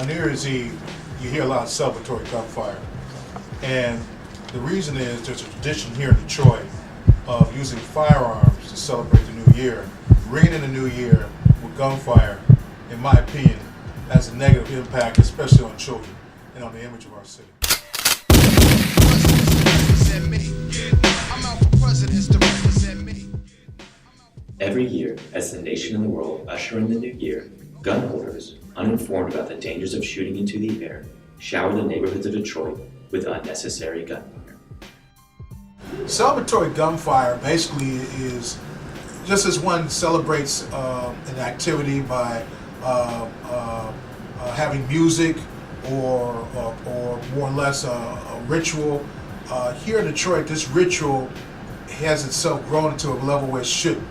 on New Year's Eve, you hear a lot of celebratory gunfire. And the reason is there's a tradition here in Detroit of using firearms to celebrate the new year. Ringing in the new year with gunfire, in my opinion, has a negative impact, especially on children and on the image of our city. Every year, as the nation and the world usher in the new year, gun holders, uninformed about the dangers of shooting into the air, shower the neighborhoods of Detroit with unnecessary gunfire. Celebratory gunfire basically is just as one celebrates an activity by having music or more or less a ritual. Here in Detroit, this ritual has itself grown to a level where it shouldn't,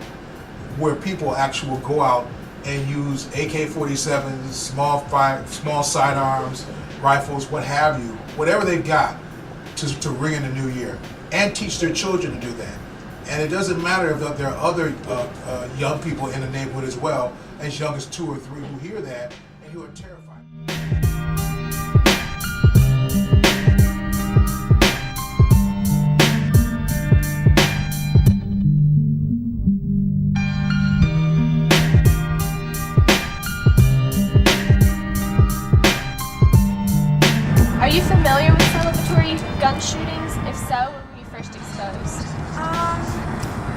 where people actually will go out and use AK-47s, small sidearms, rifles, what have you, whatever they've got to ring in the new year, and teach their children to do that. And it doesn't matter if there are other young people in the neighborhood as well, as young as 2 or 3 who hear that and who are terrified. Are you familiar with celebratory gun shootings? If so, when were you first exposed?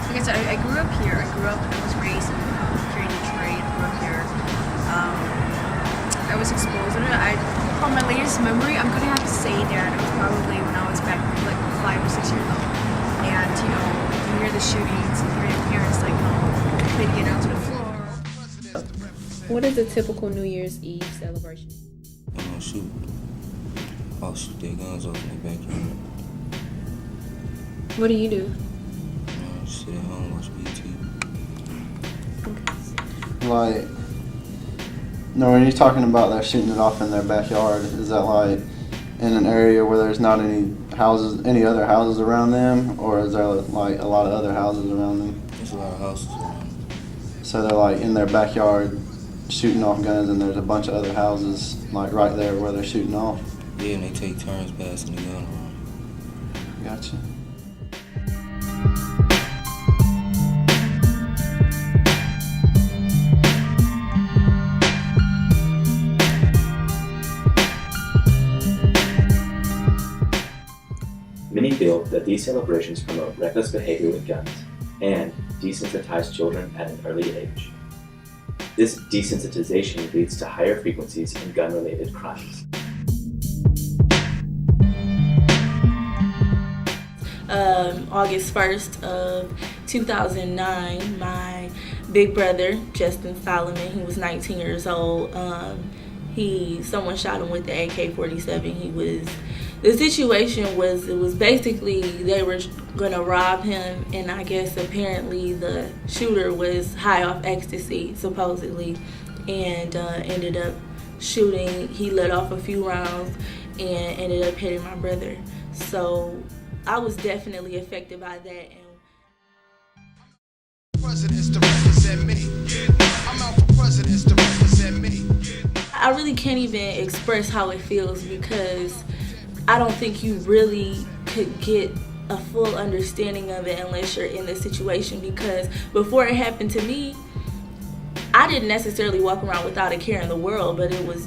Like I said, I grew up here. I was raised here in Detroit. I grew up here. I was exposed to it. For my latest memory, I'm gonna have to say that it was probably when I was back like 5 or 6 years old. And you hear the shootings, you hear your parents like, they get out to the floor. What is a typical New Year's Eve celebration? I'm gonna shoot. I'll shoot their guns off in the backyard. What do you do? Sit at home, watch YouTube. Like, no, when you're talking about they're shooting it off in their backyard, is that like in an area where there's not any other houses around them, or is there like a lot of other houses around them? There's a lot of houses around them. So they're like in their backyard shooting off guns, and there's a bunch of other houses like right there where they're shooting off. Yeah, and they take turns passing the gun around. Gotcha. Many feel that these celebrations promote reckless behavior with guns and desensitize children at an early age. This desensitization leads to higher frequencies in gun-related crimes. August 1st of 2009, my big brother, Justin Solomon, he was 19 years old. Someone shot him with the AK-47. The situation was, it was basically they were gonna rob him, and I guess apparently the shooter was high off ecstasy, supposedly, and ended up shooting. He let off a few rounds and ended up hitting my brother. So I was definitely affected by that. I really can't even express how it feels, because I don't think you really could get a full understanding of it unless you're in the situation, because before it happened to me, I didn't necessarily walk around without a care in the world, but it was,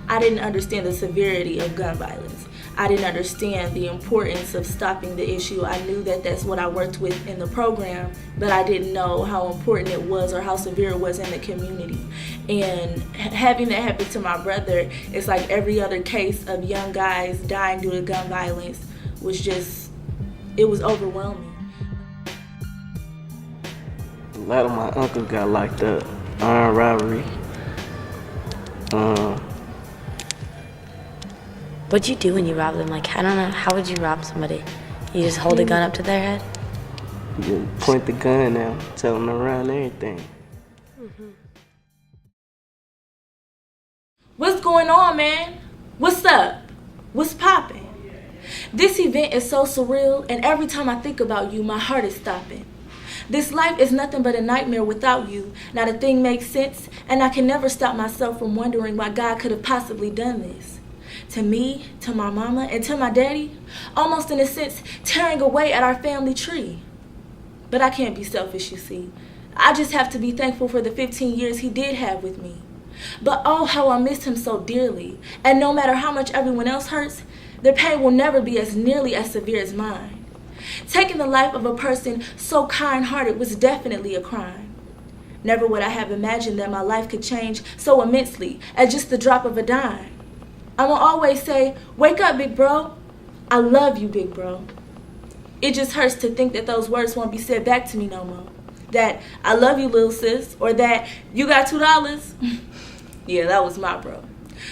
I didn't understand the severity of gun violence. I didn't understand the importance of stopping the issue. I knew that that's what I worked with in the program, but I didn't know how important it was or how severe it was in the community. And having that happen to my brother, it's like every other case of young guys dying due to gun violence was just, it was overwhelming. A lot of my uncles got locked up, armed robbery. What'd you do when you robbed them? Like, I don't know, how would you rob somebody? You just hold a gun up to their head? You point the gun out, tell them to run, everything. What's going on, man? What's up? What's poppin'? This event is so surreal, and every time I think about you, my heart is stopping. This life is nothing but a nightmare without you. Not a thing makes sense, and I can never stop myself from wondering why God could have possibly done this. To me, to my mama, and to my daddy, almost in a sense, tearing away at our family tree. But I can't be selfish, you see. I just have to be thankful for the 15 years he did have with me. But oh, how I miss him so dearly. And no matter how much everyone else hurts, their pain will never be as nearly as severe as mine. Taking the life of a person so kind-hearted was definitely a crime. Never would I have imagined that my life could change so immensely at just the drop of a dime. I will always say, wake up, big bro. I love you, big bro. It just hurts to think that those words won't be said back to me no more. That I love you, little sis, or that you got $2. Yeah, that was my bro.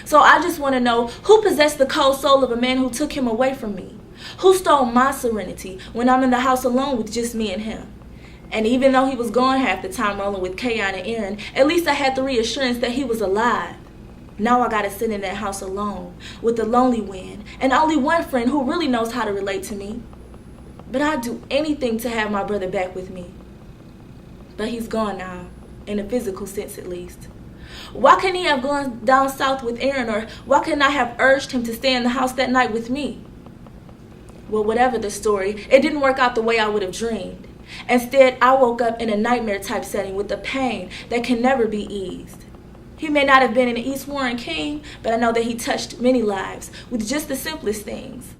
So I just want to know, who possessed the cold soul of a man who took him away from me? Who stole my serenity when I'm in the house alone with just me and him? And even though he was gone half the time rolling with Kayon and Aaron, at least I had the reassurance that he was alive. Now I gotta sit in that house alone with the lonely wind and only one friend who really knows how to relate to me. But I'd do anything to have my brother back with me. But he's gone now, in a physical sense at least. Why couldn't he have gone down south with Aaron, or why couldn't I have urged him to stay in the house that night with me? Well, whatever the story, it didn't work out the way I would have dreamed. Instead, I woke up in a nightmare-type setting with a pain that can never be eased. He may not have been an East Warren king, but I know that he touched many lives with just the simplest things.